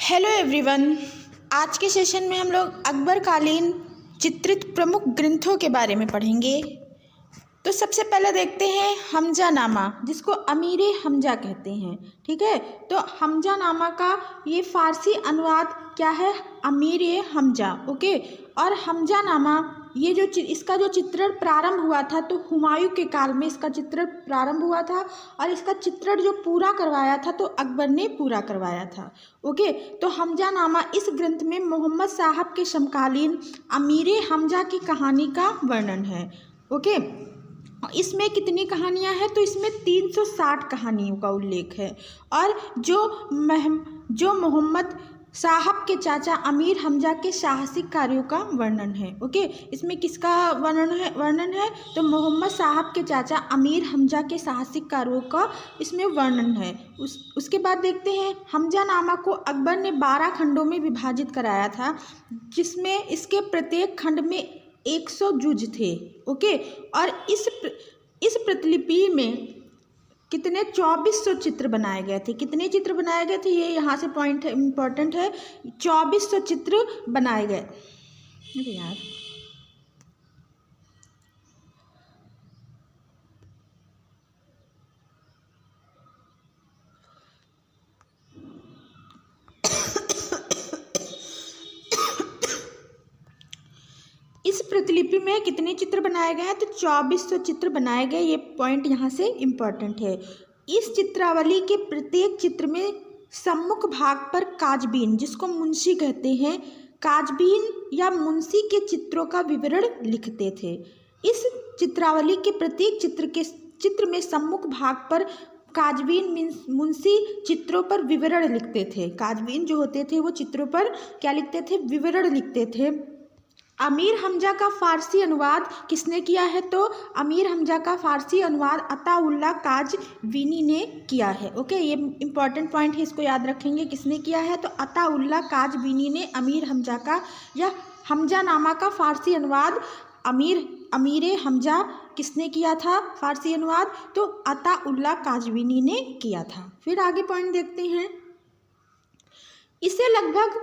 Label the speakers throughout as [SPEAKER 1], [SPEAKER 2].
[SPEAKER 1] Hello everyone. आज के session में हम लोग अकबरकालीन चित्रित प्रमुख ग्रंथों के बारे में पढ़ेंगे। तो सबसे पहले देखते हैं हमजानामा, जिसको अमीर हमजा कहते हैं। ठीक है, तो हमजानामा का ये फ़ारसी अनुवाद क्या है? अमीर हमजा। ओके, और हमजानामा ये जो इसका जो चित्रण प्रारंभ हुआ था तो हुमायूं के काल में इसका चित्रण प्रारंभ हुआ था, और इसका चित्रण जो पूरा करवाया था तो अकबर ने पूरा करवाया था। ओके, तो हमजानामा इस ग्रंथ में मोहम्मद साहब के समकालीन अमीर हमजा की कहानी का वर्णन है। ओके, इसमें कितनी कहानियां हैं? तो इसमें 360 कहानियों का उल्लेख है, और जो मोहम्मद साहब के चाचा अमीर हमजा के साहसिक कार्यों का वर्णन है। ओके, इसमें किसका वर्णन है? तो मोहम्मद साहब के चाचा अमीर हमजा के साहसिक कार्यों का इसमें वर्णन है। उसके बाद देखते हैं हमजानामा को अकबर ने 12 खंडों में विभाजित कराया था, जिसमें इसके प्रत्येक खंड में 100 जुज थे। ओके, और इस प्रतिलिपि में कितने 2400 चित्र बनाए गए थे। कितने चित्र बनाए गए थे? ये यहाँ से पॉइंट इम्पोर्टेंट है। 2400 चित्र बनाए गए। अरे यार, इस प्रतिलिपि में कितने चित्र बनाए गए हैं? तो 2400 चित्र बनाए गए। ये पॉइंट यहाँ से इम्पोर्टेंट है। इस चित्रावली के प्रत्येक चित्र में सम्मुख भाग पर काजबीन, जिसको मुंशी कहते हैं, काजबीन या मुंशी के चित्रों का विवरण लिखते थे। इस चित्रावली के प्रत्येक चित्र में सम्मुख भाग पर काजबीन मुंशी चित्रों पर विवरण लिखते थे। काजबीन जो होते थे वो चित्रों पर क्या लिखते थे? विवरण लिखते थे। अमीर हमजा का फ़ारसी अनुवाद किसने किया है? तो अमीर हमजा का फ़ारसी अनुवाद अताउल्लाह काज़वीनी ने किया है। ओके, ये इंपॉर्टेंट पॉइंट है, इसको याद रखेंगे। किसने किया है? तो अताउल्लाह काज़वीनी ने अमीर हमजा का या हमजानामा का फ़ारसी अनुवाद अमीर हमजा किसने किया था फ़ारसी अनुवाद? तो अताउल्लाह काज़वीनी ने किया था। फिर आगे पॉइंट देखते हैं। इसे लगभग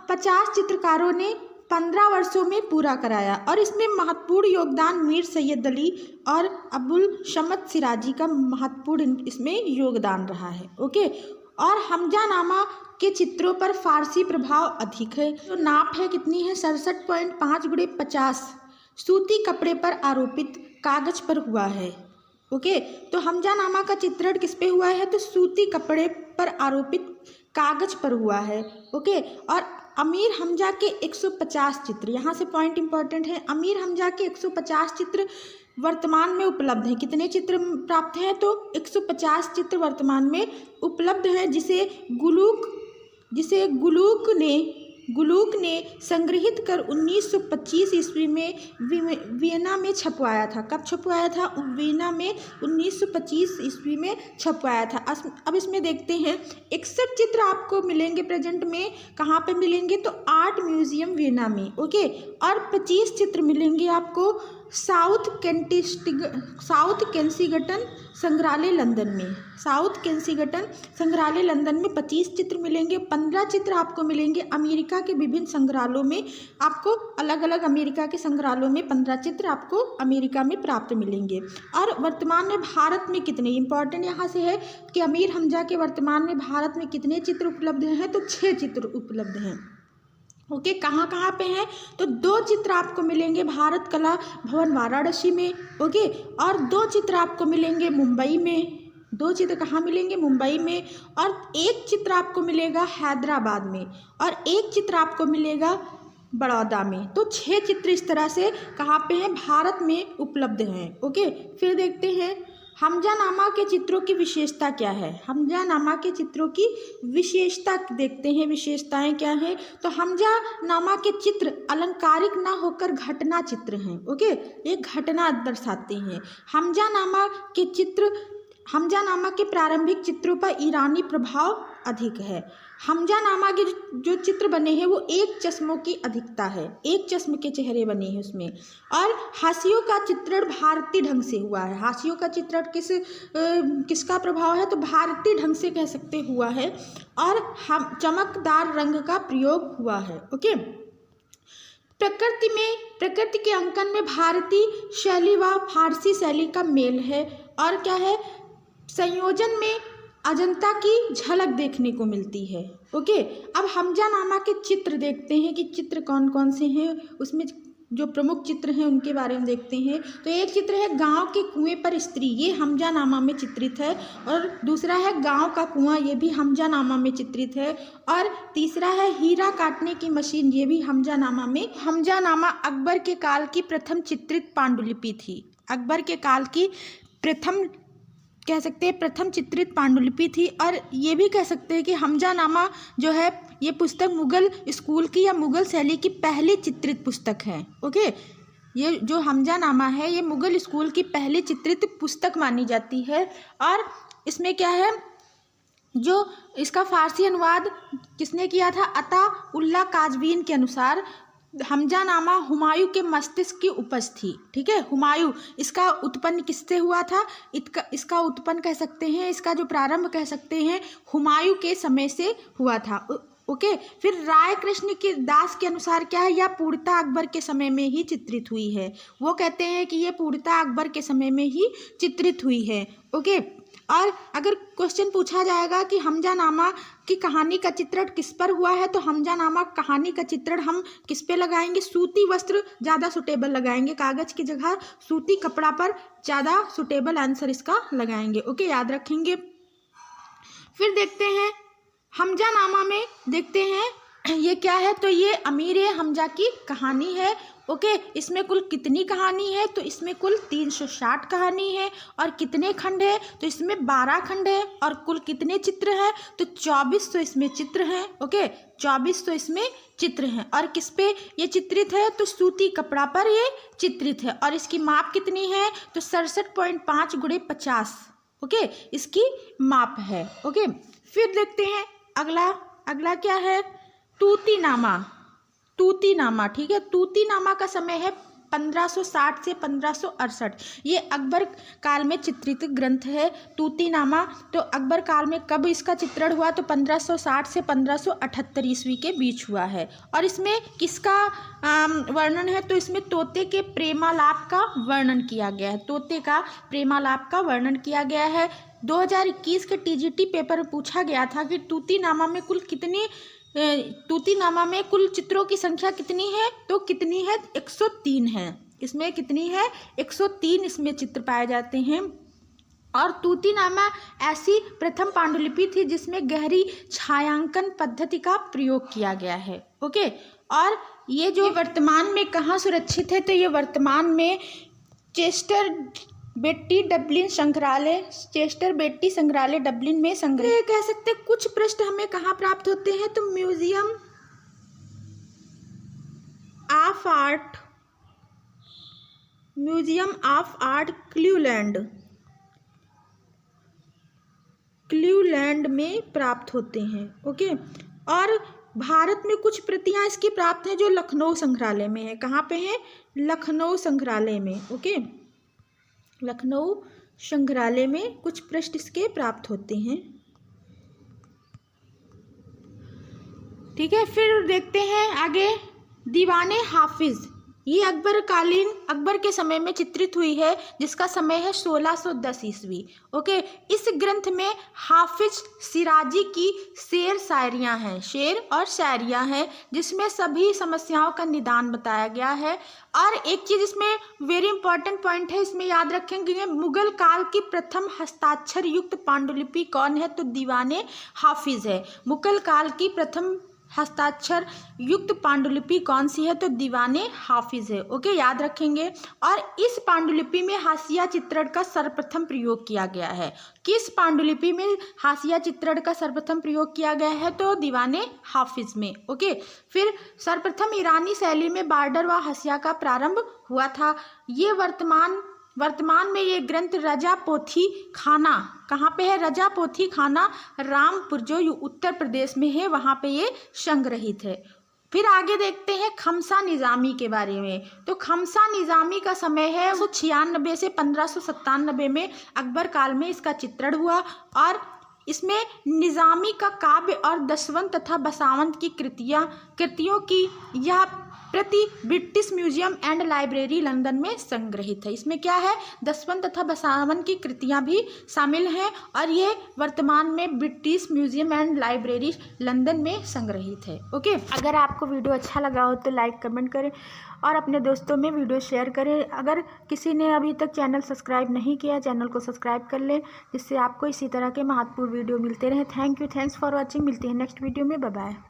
[SPEAKER 1] 50 चित्रकारों ने 15 वर्षों में पूरा कराया, और इसमें महत्वपूर्ण योगदान मीर सैयद अली और अबुल शमत सिराजी का महत्वपूर्ण इसमें योगदान रहा है। ओके, और हमजानामा के चित्रों पर फारसी प्रभाव अधिक है। तो नाप है कितनी है? 67.5x50 सूती कपड़े पर आरोपित कागज पर हुआ है। ओके, तो हमजानामा का चित्रण किस पे हुआ है? तो सूती कपड़े पर आरोपित कागज पर हुआ है। ओके, और अमीर हमजा के 150 चित्र, यहाँ से पॉइंट इंपॉर्टेंट है। अमीर हमजा के 150 चित्र वर्तमान में उपलब्ध हैं। कितने चित्र प्राप्त हैं? तो 150 चित्र वर्तमान में उपलब्ध हैं, जिसे गुलूक ने संग्रहित कर 1925 ईस्वी में वियना में छपवाया था। कब छपवाया था? वियना में 1925 ईस्वी में छपवाया था। अब इसमें देखते हैं 61 चित्र आपको मिलेंगे प्रेजेंट में। कहाँ पे मिलेंगे? तो आर्ट म्यूजियम वियना में। ओके, और 25 चित्र मिलेंगे आपको साउथ केंसिंगटन संग्रहालय लंदन में। साउथ केंसिंगटन संग्रहालय लंदन में 25 चित्र मिलेंगे। 15 चित्र आपको मिलेंगे अमेरिका के विभिन्न संग्रहालयों में। आपको अलग अलग अमेरिका के संग्रहालयों में 15 चित्र आपको अमेरिका में प्राप्त मिलेंगे। और वर्तमान में भारत में कितने, इंपॉर्टेंट यहाँ से है कि अमीर हमजा के वर्तमान में भारत में कितने चित्र उपलब्ध हैं? तो 6 चित्र उपलब्ध हैं। ओके, कहाँ पे हैं? तो 2 चित्र आपको मिलेंगे भारत कला भवन वाराणसी में। ओके, और 2 चित्र आपको मिलेंगे मुंबई में। 2 चित्र कहाँ मिलेंगे? मुंबई में। और 1 चित्र आपको मिलेगा हैदराबाद में, और 1 चित्र आपको मिलेगा बड़ौदा में। तो 6 चित्र इस तरह से कहाँ पे हैं? भारत में उपलब्ध हैं। ओके, फिर देखते हैं हमजानामा के चित्रों की विशेषता क्या है। हमजानामा के चित्रों की विशेषता देखते हैं। विशेषताएं क्या हैं? तो हमजानामा के चित्र अलंकारिक ना होकर घटना चित्र हैं। ओके, ये घटना दर्शाते हैं। हमजानामा के चित्र हमजानामा के प्रारंभिक चित्रों पर ईरानी प्रभाव अधिक है। हमजानामा के जो चित्र बने हैं वो एक चश्मों की अधिकता है, एक चश्म के चेहरे बने हैं उसमें। और हाशियों का चित्रण भारतीय ढंग से हुआ है। हाशियों का चित्रण किसका प्रभाव है, तो भारतीय ढंग से कह सकते हुआ है। और हम चमकदार रंग का प्रयोग हुआ है। ओके, प्रकृति के अंकन में भारतीय शैली व फारसी शैली का मेल है। और क्या है, संयोजन में अजंता की झलक देखने को मिलती है। ओके, अब हमजानामा के चित्र देखते हैं कि चित्र कौन कौन से हैं, उसमें जो प्रमुख चित्र हैं उनके बारे में देखते हैं। तो एक चित्र है गांव के कुएं पर स्त्री, ये हमजानामा में चित्रित है। और दूसरा है गांव का कुआं, ये भी हमजानामा में चित्रित है। और तीसरा है हीरा काटने की मशीन, ये भी हमजानामा में। हमजानामा अकबर के काल की प्रथम चित्रित पांडुलिपि थी। अकबर के काल की प्रथम चित्रित पांडुलिपि थी। और ये भी कह सकते हैं कि हमजानामा जो है ये पुस्तक मुगल स्कूल की या मुगल शैली की पहली चित्रित पुस्तक है। ओके, ये जो हमजानामा है ये मुगल स्कूल की पहली चित्रित पुस्तक मानी जाती है। और इसमें क्या है, जो इसका फारसी अनुवाद किसने किया था, अता उल्लाह काजवीन के अनुसार हमजानामा हुमायूं के मस्तिष्क की उपज थी। ठीक है, हुमायूं, इसका उत्पन्न किससे हुआ था, इसका उत्पन्न कह सकते हैं, इसका जो प्रारंभ कह सकते हैं हुमायूं के समय से हुआ था। ओके, फिर राय कृष्ण के दास के अनुसार क्या है, यह पूर्णतः अकबर के समय में ही चित्रित हुई है। वो कहते हैं कि ये पूर्णतः अकबर के समय में ही चित्रित हुई है। ओके, और अगर क्वेश्चन पूछा जाएगा कि हमजानामा की कहानी का चित्रण किस पर हुआ है, तो हमजानामा कहानी का चित्रण हम किस पे लगाएंगे, सूती वस्त्र ज़्यादा सुटेबल लगाएंगे, कागज़ की जगह सूती कपड़ा पर ज़्यादा सुटेबल आंसर इसका लगाएंगे। ओके, याद रखेंगे। फिर देखते हैं हमजानामा में, देखते हैं ये क्या है, तो ये अमीर हमजा की कहानी है। ओके, इसमें कुल कितनी कहानी है, तो इसमें कुल 360 कहानी है। और कितने खंड है, तो इसमें 12 खंड है। और कुल कितने चित्र हैं, तो 2400 इसमें चित्र हैं। ओके, 2400 इसमें चित्र हैं। और किस पे ये चित्रित है, तो सूती कपड़ा पर ये चित्रित है। और इसकी माप कितनी है, तो 67.5 × 50। ओके, इसकी माप है। ओके, फिर देखते हैं अगला क्या है, तूतीनामा। ठीक है, तूतीनामा का समय है 1560 से 1568। ये अकबर काल में चित्रित ग्रंथ है तूतीनामा। तो अकबर काल में कब इसका चित्रण हुआ, तो 1560 से 1578 ईस्वी के बीच हुआ है। और इसमें किसका वर्णन है, तो इसमें तोते के प्रेमालाप का वर्णन किया गया है। तोते का प्रेमालाप का वर्णन किया गया है। 2021 के टीजीटी पेपर में पूछा गया था कि तूतीनामा में कुल चित्रों की संख्या कितनी है, तो कितनी है, 103 है। इसमें कितनी है, 103 इसमें चित्र पाए जाते हैं। और तूतीनामा ऐसी प्रथम पांडुलिपि थी जिसमें गहरी छायांकन पद्धति का प्रयोग किया गया है। ओके, और ये जो वर्तमान में कहाँ सुरक्षित है, तो ये वर्तमान में चेस्टर बेट्टी संग्रहालय डबलिन में संग्रह कह सकते हैं। कुछ पृष्ठ हमें कहाँ प्राप्त होते हैं, तो म्यूजियम ऑफ आर्ट क्लीवलैंड में प्राप्त होते हैं। ओके, और भारत में कुछ प्रतियां इसकी प्राप्त हैं जो लखनऊ संग्रहालय में है। कहाँ पे है, लखनऊ संग्रहालय में। ओके, लखनऊ संग्रहालय में कुछ पृष्ठ इसके प्राप्त होते हैं। ठीक है, फिर देखते हैं आगे, दीवाने हाफिज। ये अकबर के समय में चित्रित हुई है, जिसका समय है 1610 ईस्वी। ओके, इस ग्रंथ में हाफिज सिराजी की शेर और शायरियाँ हैं, जिसमें सभी समस्याओं का निदान बताया गया है। और एक चीज़ इसमें वेरी इंपॉर्टेंट पॉइंट है, इसमें याद रखेंगे, मुगल काल की प्रथम हस्ताक्षर युक्त पांडुलिपि कौन है, तो दीवाने हाफिज है। मुगल काल की प्रथम हस्ताक्षर युक्त पांडुलिपि कौन सी है, तो दीवाने हाफिज है। ओके, याद रखेंगे। और इस पांडुलिपि में हाशिया चित्रण का सर्वप्रथम प्रयोग किया गया है। किस पांडुलिपि में हाशिया चित्रण का सर्वप्रथम प्रयोग किया गया है, तो दीवाने हाफिज में। ओके, फिर सर्वप्रथम ईरानी शैली में बॉर्डर व हाशिया का प्रारंभ हुआ था। ये वर्तमान वर्तमान में ये ग्रंथ रजापोथी खाना, कहाँ पे है? रजापोथी खाना रामपुर जो उत्तर प्रदेश में है, वहाँ पे ये संग्रहित है। फिर आगे देखते हैं खमसा निज़ामी के बारे में। तो खमसा निज़ामी का समय है 1596 से 1597 में अकबर काल में इसका चित्रण हुआ और इसमें निज़ामी का काव्य और दसवंत तथा बसावंत की कृतियों की यह प्रति British museum and library London में संग्रहित है। इसमें क्या है? दसवंत तथा बसावन की कृतियां भी शामिल हैं और ये वर्तमान में British museum and library London में संग्रहित है। ओके, अगर आपको वीडियो अच्छा लगा हो तो लाइक कमेंट करें और अपने दोस्तों में वीडियो शेयर करें। अगर किसी ने अभी तक चैनल सब्सक्राइब नहीं किया, चैनल को सब्सक्राइब कर लें, जिससे आपको इसी तरह के महत्वपूर्ण वीडियो मिलते रहें। Thank you, thanks for watching. मिलते हैं नेक्स्ट वीडियो में। Bye bye.